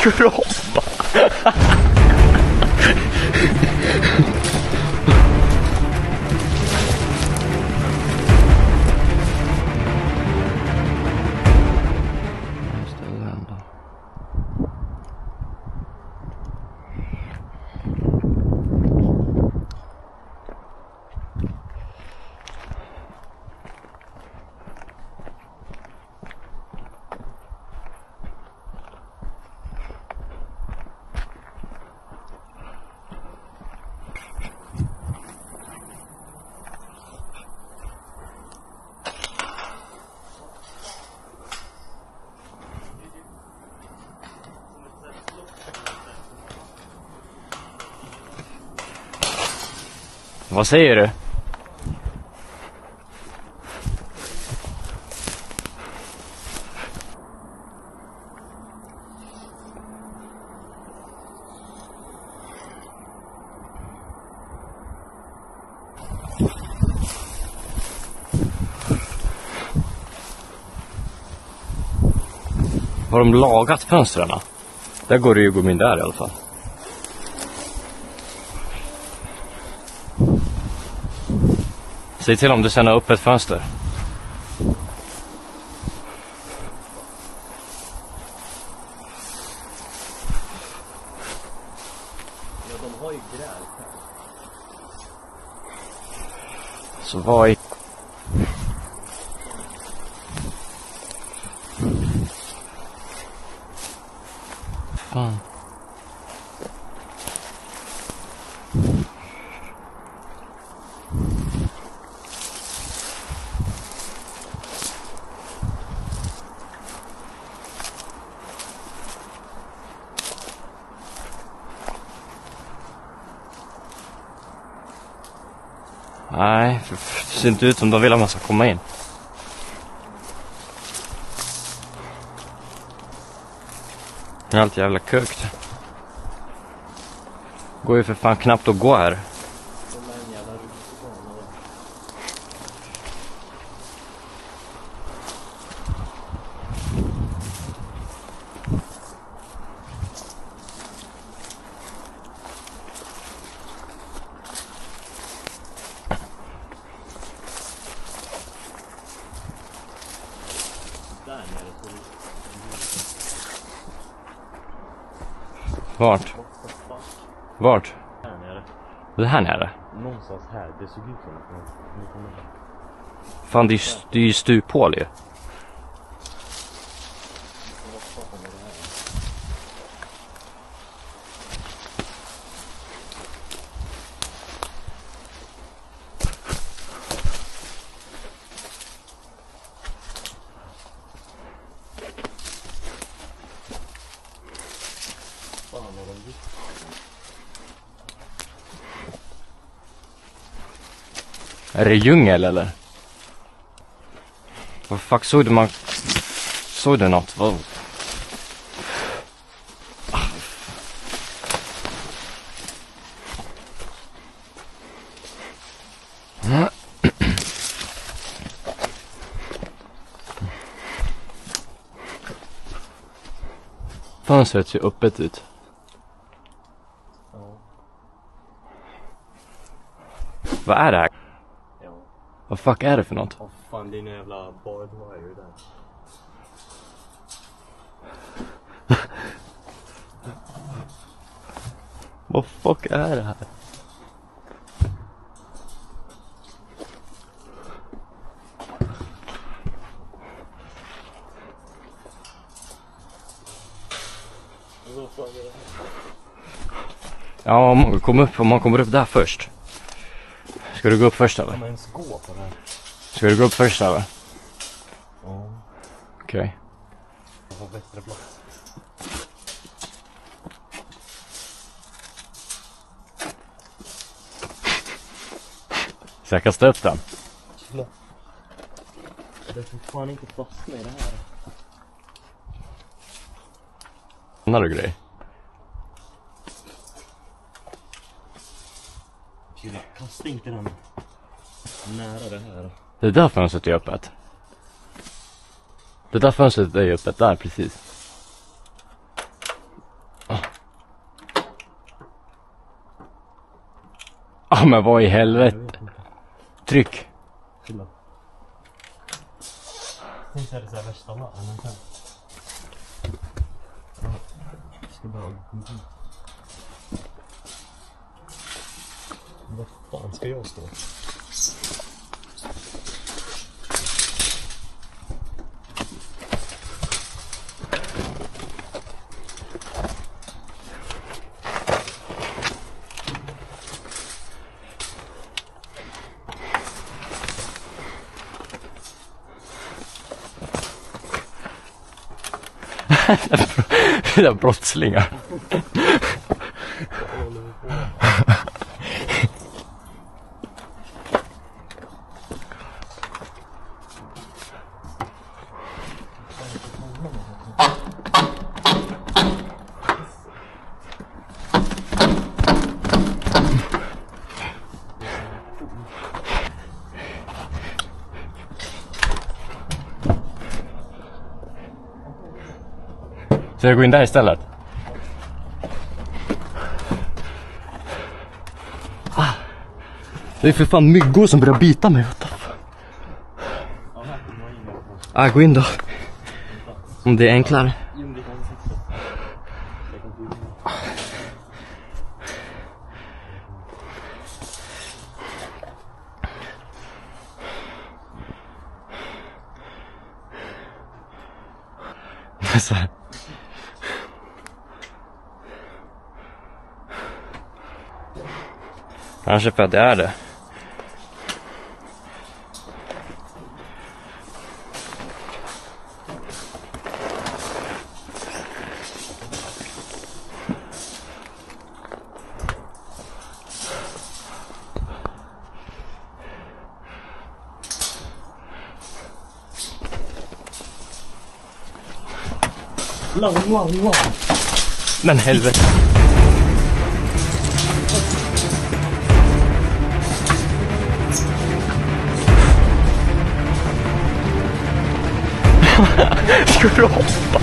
Skroppa. Vad säger du? Har de lagat fönstren? Där går det ju att gå in där i alla fall. Säg till om du sänder upp ett fönster. Ja, de har ju gräl. Så vad är... Fan. Nej, det ser inte ut som de vill att man ska komma in. Det är allt jävla kukt. Går ju för fan knappt att gå här. Vart? Vart? Här nere. Det här nere? Någonstans här. Det såg ut som att Fan, det är ju stuphål ju. Är det djungel eller? Vad fuck såg du Såg du något? Vad? Fönstret ser öppet ut. Ja. Vad är det här? Ja. Vad fuck är det för något? Åh fan, det är en jävla barbed wire där. Vad fuck är det här? Vad fan är det här? Ja, om man kommer upp där först. Ska du gå upp först eller? Kan man ens gå på det här? Ska du gå upp först eller? Ja. Okej. Jag har bättre plats. Så jag kastar upp den. Ja. Det får fan inte fastna i det här. Annar du grej? Gud, kasta inte den nära det här. Det där fönstret är öppet. Det där fönstret är öppet där precis. Ja men vad i helvete. Tryck. Chilla. Tänk så är det så här värsta va? Men sen. Ja. Jag ska bara... Vad fan ska jag stå? Det är brottslingar. Så jag går in där istället. Det är för fan myggor som börjar bita mig. Gå in då. Om det är enklare. Så här. Kanske för att det är det. Lång. Men helvete. Ska du hoppa?